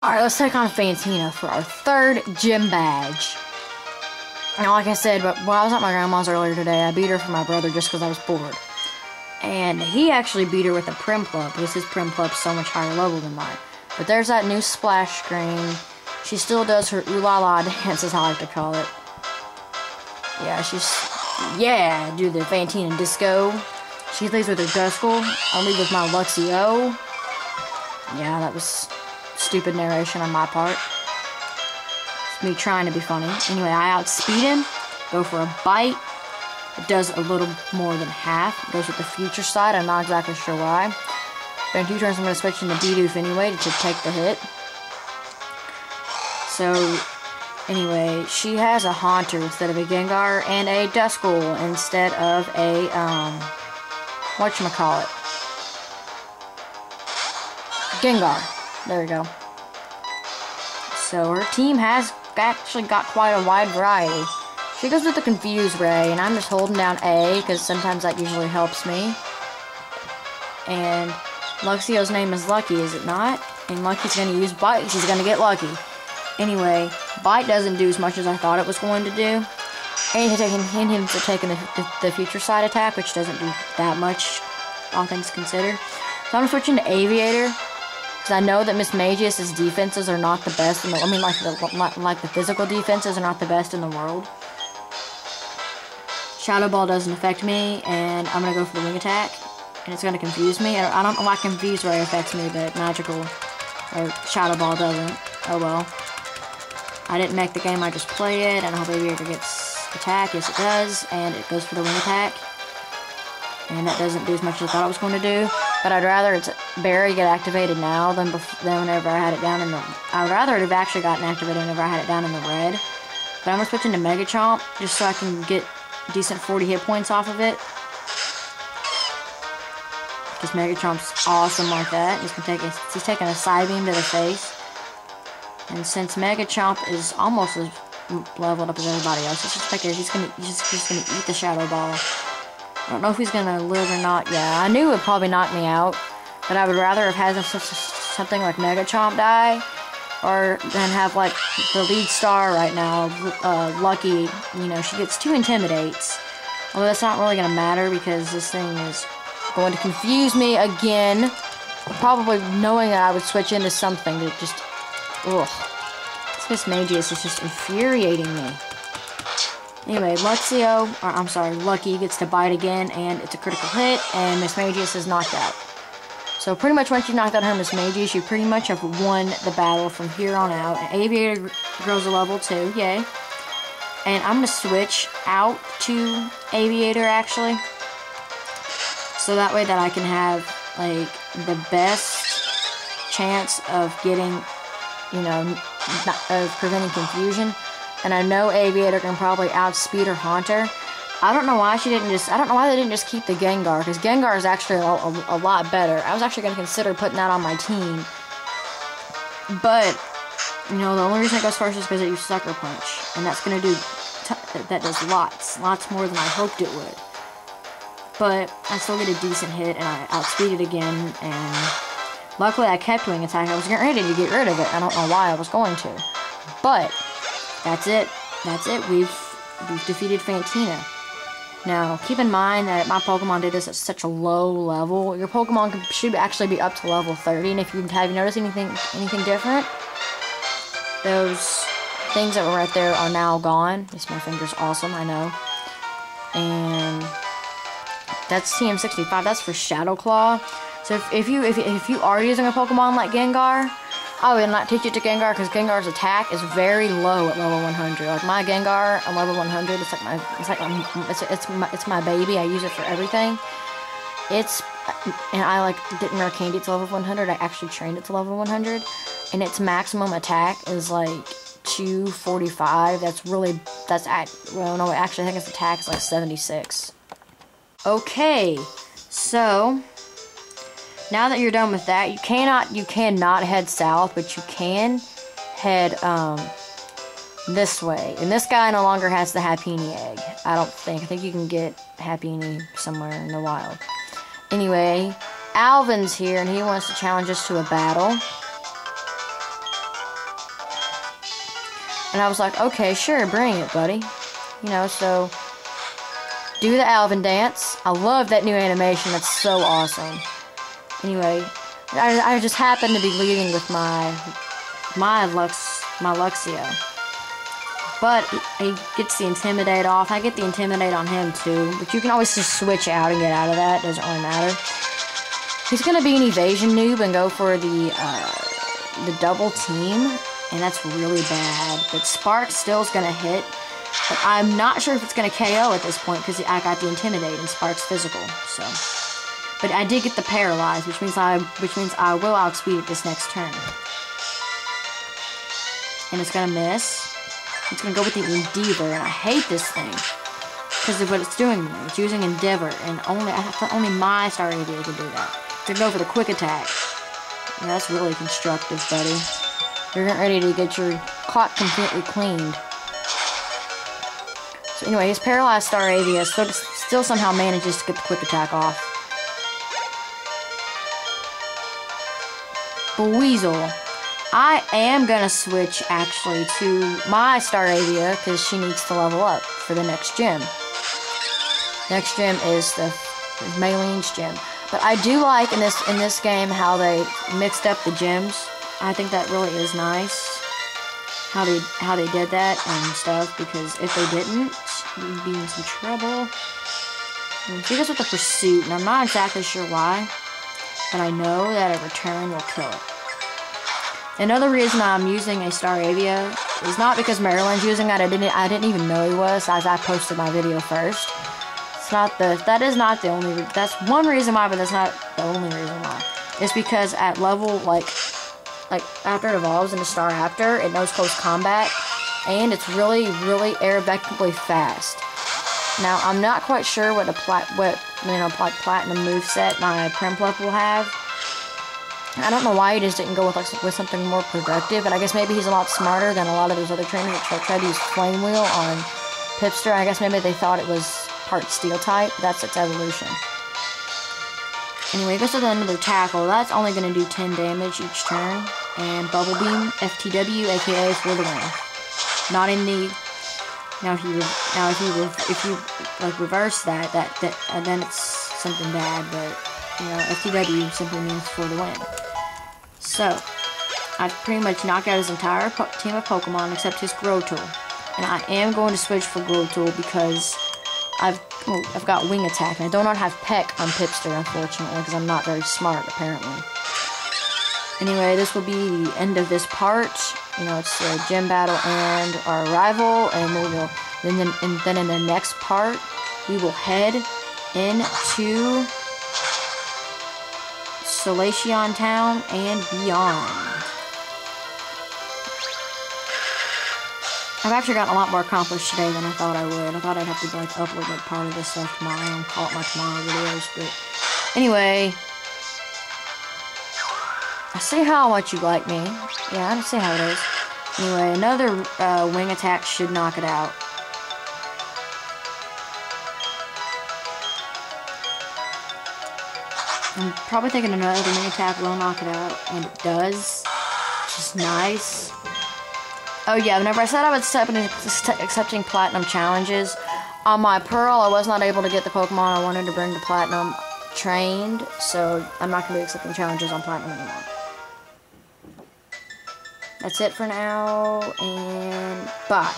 Alright, let's take on Fantina for our third gym badge. Now, like I said, but while I was at my grandma's earlier today, I beat her for my brother just because I was bored. And he actually beat her with a Prim Club, because his Prim Club's so much higher level than mine. But there's that new splash screen. She still does her ooh la la dance, is how I like to call it. Yeah, do the Fantina disco. She leads with her Duskull. I lead with my Luxio. Yeah, that was stupid narration on my part. It's me trying to be funny. Anyway, I outspeed him. Go for a bite. It does a little more than half. It goes with the future side. I'm not exactly sure why. But in 2 turns, I'm going to switch into Bidoof anyway to take the hit. So, anyway, she has a Haunter instead of a Gengar and a Duskull instead of a, whatchamacallit? Gengar. There we go. So her team has actually got quite a wide variety. She goes with the Confuse Ray, and I'm just holding down A, because sometimes that usually helps me. And Luxio's name is Lucky, is it not? And Lucky's going to use Bite. She's going to get lucky. Anyway, Bite doesn't do as much as I thought it was going to do. And him for taking the future side attack, which doesn't do that much, all things considered. So I'm going to switch into Aviator. Because I know that Miss Magius's defenses are not the best in the, like the physical defenses are not the best in the world. Shadow Ball doesn't affect me, and I'm gonna go for the wing attack, and it's gonna confuse me. I don't know why Confuse Ray affects me, but Magical or Shadow Ball doesn't. Oh well. I didn't make the game, I just play it, and I hope Aviator gets attack. Yes, it does, and it goes for the wing attack. And that doesn't do as much as I thought it was going to do. But I'd rather its Barry get activated now than whenever I had it down in the... I'd rather it have actually gotten activated whenever I had it down in the red. But I'm going to switch into Mega Chomp just so I can get decent 40 hit points off of it. Because Mega Chomp's awesome like that. He's taking a Psy Beam to the face. And since Mega Chomp is almost as leveled up as everybody else, it's just like he's gonna eat the Shadow Ball. I don't know if he's gonna live or not. Yeah, I knew it would probably knock me out, but I would rather have had something like Mega Chomp die, or than have like the lead star right now, Lucky. You know, she gets 2 Intimidates. Although that's not really gonna matter because this thing is going to confuse me again. Probably knowing that I would switch into something that just, ugh. This Miss Magius is just infuriating me. Anyway, Lucky gets to bite again, and it's a critical hit, and Miss Magius is knocked out. So pretty much once you knocked out her Miss Magius, you pretty much have won the battle from here on out. And Aviator grows a level 2, yay. And I'm going to switch out to Aviator, actually. So that way that I can have, like, the best chance of getting, you know, of preventing confusion. And I know Aviator can probably outspeed her Haunter. I don't know why they didn't just keep the Gengar, because Gengar is actually a lot better. I was actually going to consider putting that on my team. But, you know, the only reason it goes first is because it used Sucker Punch. And that's going to do, that does lots more than I hoped it would. But I still get a decent hit, and I outspeed it again, and luckily I kept Wing Attack. I was getting ready to get rid of it. I don't know why I was going to. But that's it. We've defeated Fantina. Now, keep in mind that my Pokemon did this at such a low level. Your Pokemon should actually be up to level 30, and if you have noticed anything different, those things that were right there are now gone. Yes, my finger's awesome, I know. And that's TM65. That's for Shadow Claw. So if you are using a Pokemon like Gengar, I would not teach it to Gengar, because Gengar's attack is very low at level 100. Like my Gengar on level 100, it's my baby. I use it for everything. And I didn't rare candy it to level 100. I actually trained it to level 100, and its maximum attack is like 245. Actually I think its attack is like 76. Okay, so now that you're done with that, you cannot head south, but you can head this way. And this guy no longer has the Happiny egg. I think you can get Happiny somewhere in the wild. Anyway, Alvin's here, and he wants to challenge us to a battle. And I was like, okay, sure, bring it, buddy. You know, so do the Alvin dance. I love that new animation. That's so awesome. Anyway, I just happened to be leading with my Luxio. But he gets the Intimidate off. I get the Intimidate on him too. But you can always just switch out and get out of that. It doesn't really matter. He's going to be an evasion noob and go for the double team. And that's really bad. But Spark still is going to hit. But I'm not sure if it's going to KO at this point because I got the Intimidate and Spark's physical. So, but I did get the Paralyze, which means I will outspeed it this next turn. And it's going to miss. It's going to go with the Endeavor, and I hate this thing because of what it's doing to me. It's using Endeavor, and only my Star Avia can do that. It's going to go for the Quick Attack. Yeah, that's really constructive, buddy. You're getting ready to get your clock completely cleaned. So anyway, his Paralyzed Star Avia still somehow manages to get the Quick Attack off. Weasel. I am going to switch, actually, to my Star Avia, because she needs to level up for the next gym. Next gym is the Maylene's gym. But I do like, in this game, how they mixed up the gyms. I think that really is nice, how they did that and stuff, because if they didn't, we'd be in some trouble. See this with the Pursuit, and I'm not exactly sure why, but I know that a return will kill it. Another reason I'm using a Star Avia is not because Maryland's using it. I didn't even know he was, as I posted my video first. That is not the only. That's one reason why, but that's not the only reason why. It's because at level like after it evolves into Star Raptor, it knows close combat, and it's really aerobically fast. Now I'm not quite sure what platinum moveset my Primplup will have. I don't know why he just didn't go with something more productive, and I guess maybe he's a lot smarter than a lot of those other trainers that tried to use Flame Wheel on Pipster. I guess maybe they thought it was part Steel type. That's its evolution. Anyway, this is another tackle. That's only going to do 10 damage each turn, and Bubble Beam, FTW, aka for the win. Not in the. Now if you like reverse that then it's something bad, but you know FTW simply means for the win. So, I've pretty much knocked out his entire team of Pokemon except his Growtool. And I am going to switch for Growtool because I've got Wing Attack. And I do not have Peck on Pipster, unfortunately, because I'm not very smart, apparently. Anyway, this will be the end of this part. You know, it's the gym battle and our rival. And then in the next part, we will head into Solaceon Town and beyond. I've actually gotten a lot more accomplished today than I thought I would. I thought I'd have to like upload like part of this stuff tomorrow and call it my tomorrow videos, but anyway, I see how much you like me. Yeah, I see how it is. Anyway, another Wing Attack should knock it out. I'm probably thinking another Wing Attack will knock it out, and it does, which is nice. Oh yeah, whenever I said I was accepting Platinum challenges, on my Pearl I was not able to get the Pokemon I wanted to bring to Platinum trained, so I'm not going to be accepting challenges on Platinum anymore. That's it for now, and bye.